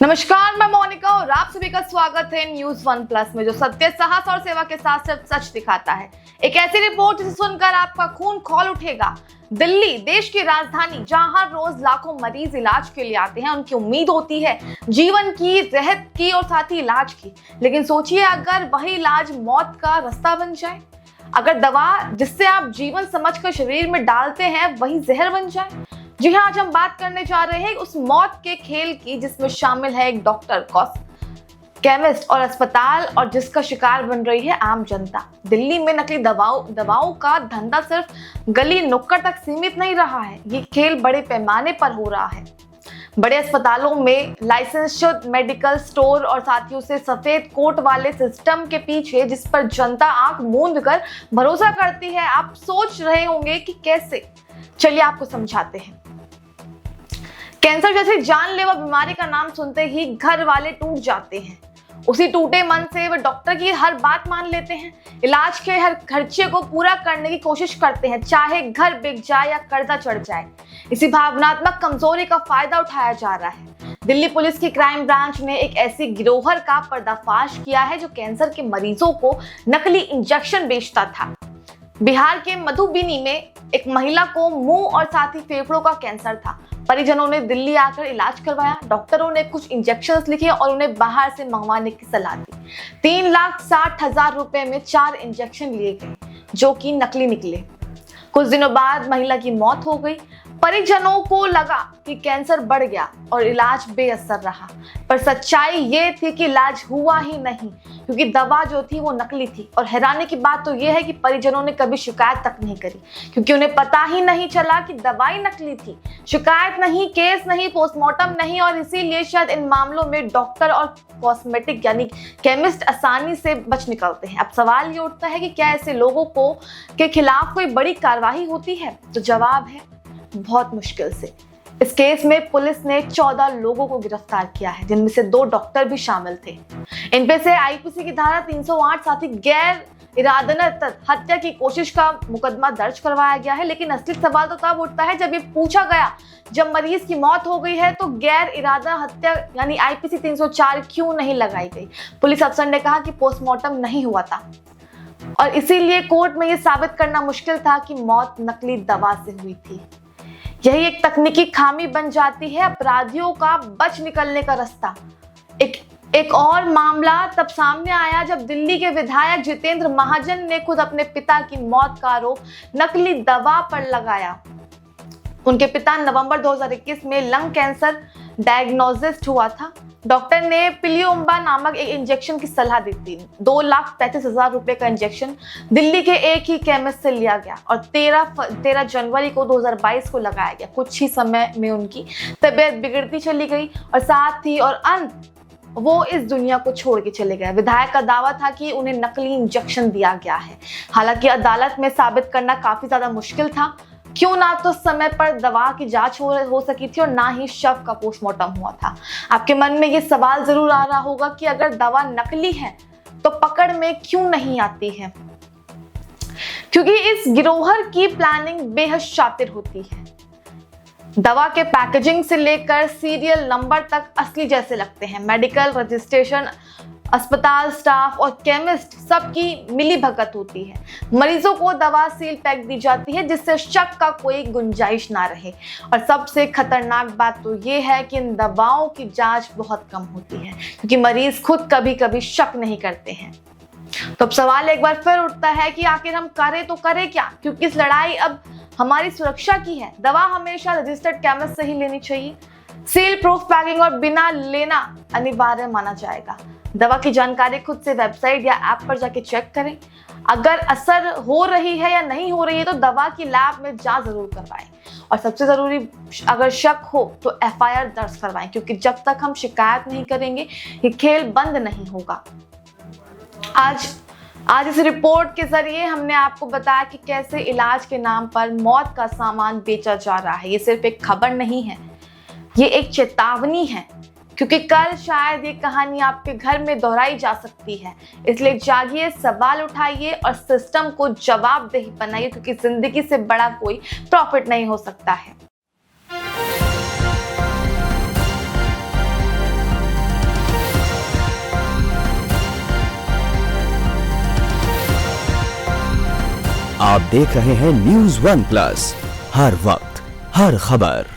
नमस्कार, मैं मोनिका और आप सभी का स्वागत है न्यूज वन प्लस में, जो सत्य, साहस और सेवा के साथ सिर्फ सच दिखाता है। एक ऐसी रिपोर्ट जिसे सुनकर आपका खून खौल उठेगा। दिल्ली, देश की राजधानी, जहां हर रोज लाखों मरीज इलाज के लिए आते हैं, उनकी उम्मीद होती है जीवन की, सेहत की और साथ ही इलाज की। लेकिन सोचिए, अगर वही इलाज मौत का रास्ता बन जाए, अगर दवा जिससे आप जीवन समझकर शरीर में डालते हैं वही जहर बन जाए। जी हाँ, आज हम बात करने जा रहे हैं उस मौत के खेल की जिसमें शामिल है एक डॉक्टर, केमिस्ट और अस्पताल, और जिसका शिकार बन रही है आम जनता। दिल्ली में नकली दवाओं का धंधा सिर्फ गली नुक्कड़ तक सीमित नहीं रहा है, ये खेल बड़े पैमाने पर हो रहा है। बड़े अस्पतालों में लाइसेंस्ड मेडिकल स्टोर और साथियों से सफेद कोट वाले सिस्टम के पीछे, जिस पर जनता आंख मूंद कर भरोसा करती है। आप सोच रहे होंगे कि कैसे, चलिए आपको समझाते हैं। कैंसर जैसी जानलेवा बीमारी का नाम सुनते ही घर वाले टूट जाते हैं। उसी टूटे मन से वे डॉक्टर की हर बात मान लेते हैं, इलाज के हर खर्चे को पूरा करने की कोशिश करते हैं, चाहे घर बिक जाए या कर्जा चढ़ जाए। इसी भावनात्मक कमजोरी का फायदा उठाया जा रहा है। दिल्ली पुलिस की क्राइम ब्रांच ने एक ऐसी गिरोहर का पर्दाफाश किया है जो कैंसर के मरीजों को नकली इंजेक्शन बेचता था। बिहार के मधुबनी में एक महिला को मुंह और साथ ही फेफड़ों का कैंसर था। परिजनों ने दिल्ली आकर इलाज करवाया। डॉक्टरों ने कुछ इंजेक्शंस लिखे और उन्हें बाहर से मंगवाने की सलाह दी। 3,60,000 रुपए में 4 इंजेक्शन लिए गए, जो कि नकली निकले। कुछ दिनों बाद महिला की मौत हो गई। परिजनों को लगा कि कैंसर बढ़ गया और इलाज बेअसर रहा, पर सच्चाई ये थी कि इलाज हुआ ही नहीं, क्योंकि दवा जो थी वो नकली थी। और हैरानी की बात तो ये है कि परिजनों ने कभी शिकायत तक नहीं करी, क्योंकि उन्हें पता ही नहीं चला कि दवाई नकली थी। शिकायत नहीं, केस नहीं, पोस्टमार्टम नहीं, और इसीलिए शायद इन मामलों में डॉक्टर और कॉस्मेटिक यानी केमिस्ट आसानी से बच निकलते हैं। अब सवाल ये उठता है कि क्या ऐसे लोगों के खिलाफ कोई बड़ी कार्रवाई होती है? तो जवाब है बहुत मुश्किल से। इस केस में पुलिस ने 14 लोगों को गिरफ्तार किया है, जिनमें से 2 डॉक्टर भी शामिल थे। इनपे से आईपीसी की धारा 308 साथ ही गैर इरादतन हत्या की कोशिश का मुकदमा दर्ज करवाया गया है। लेकिन असली सवाल तो तब उठता है जब ये पूछा गया, जब मरीज की मौत हो गई है तो गैर इरादा हत्या यानी आईपीसी 304 क्यों नहीं लगाई गई? पुलिस अफसर ने कहा कि पोस्टमार्टम नहीं हुआ था और इसीलिए कोर्ट में यह साबित करना मुश्किल था कि मौत नकली दवा से हुई थी। यही एक तकनीकी खामी बन जाती है अपराधियों का बच निकलने का रास्ता। एक और मामला तब सामने आया जब दिल्ली के विधायक जितेंद्र महाजन ने खुद अपने पिता की मौत का आरोप नकली दवा पर लगाया। उनके पिता नवंबर 2021 में लंग कैंसर डायग्नोसिस हुआ था। डॉक्टर ने पिलियोम्बा नामक एक इंजेक्शन की सलाह दी थी। 2,35,000 रुपए का इंजेक्शन दिल्ली के एक ही केमिस्ट से लिया गया और 13 जनवरी को 2022 को लगाया गया। कुछ ही समय में उनकी तबीयत बिगड़ती चली गई और साथ ही और अंत वो इस दुनिया को छोड़ के चले गए। विधायक का दावा था कि उन्हें नकली इंजेक्शन दिया गया है। हालांकि अदालत में साबित करना काफी ज्यादा मुश्किल था, क्यों ना तो समय पर दवा की जांच हो सकी थी और ना ही शव का पोस्टमार्टम हुआ था। आपके मन में ये सवाल जरूर आ रहा होगा कि अगर दवा नकली है तो पकड़ में क्यों नहीं आती है? क्योंकि इस गिरोहर की प्लानिंग बेहद शातिर होती है। दवा के पैकेजिंग से लेकर सीरियल नंबर तक असली जैसे लगते हैं। मेडिकल रजिस्ट्रेशन, अस्पताल स्टाफ और केमिस्ट सबकी मिली भगत होती है। मरीजों को दवा सील पैक दी जाती है जिससे शक का कोई गुंजाइश ना रहे। और सबसे खतरनाक बात तो ये है कि इन दवाओं की जांच बहुत कम होती है, क्योंकि मरीज खुद कभी कभी शक नहीं करते हैं। तो अब सवाल एक बार फिर उठता है कि आखिर हम करें तो करें क्या, क्योंकि इस लड़ाई अब हमारी सुरक्षा की है। दवा हमेशा रजिस्टर्ड केमिस्ट से ही लेनी चाहिए। सील प्रूफ पैकिंग और बिना लेना अनिवार्य माना जाएगा। दवा की जानकारी खुद से वेबसाइट या ऐप पर जाके चेक करें। अगर असर हो रही है या नहीं हो रही है तो दवा की लैब में जांच जरूर करवाएं। और सबसे जरूरी, अगर शक हो तो एफआईआर दर्ज करवाएं, क्योंकि जब तक हम शिकायत नहीं करेंगे ये खेल बंद नहीं होगा। आज इस रिपोर्ट के जरिए हमने आपको बताया कि कैसे इलाज के नाम पर मौत का सामान बेचा जा रहा है। ये सिर्फ एक खबर नहीं है, ये एक चेतावनी है, क्योंकि कल शायद ये कहानी आपके घर में दोहराई जा सकती है। इसलिए जागिए, सवाल उठाइए और सिस्टम को जवाबदेही बनाइए, क्योंकि जिंदगी से बड़ा कोई प्रॉफिट नहीं हो सकता है। आप देख रहे हैं न्यूज़ 1 प्लस, हर वक्त हर खबर।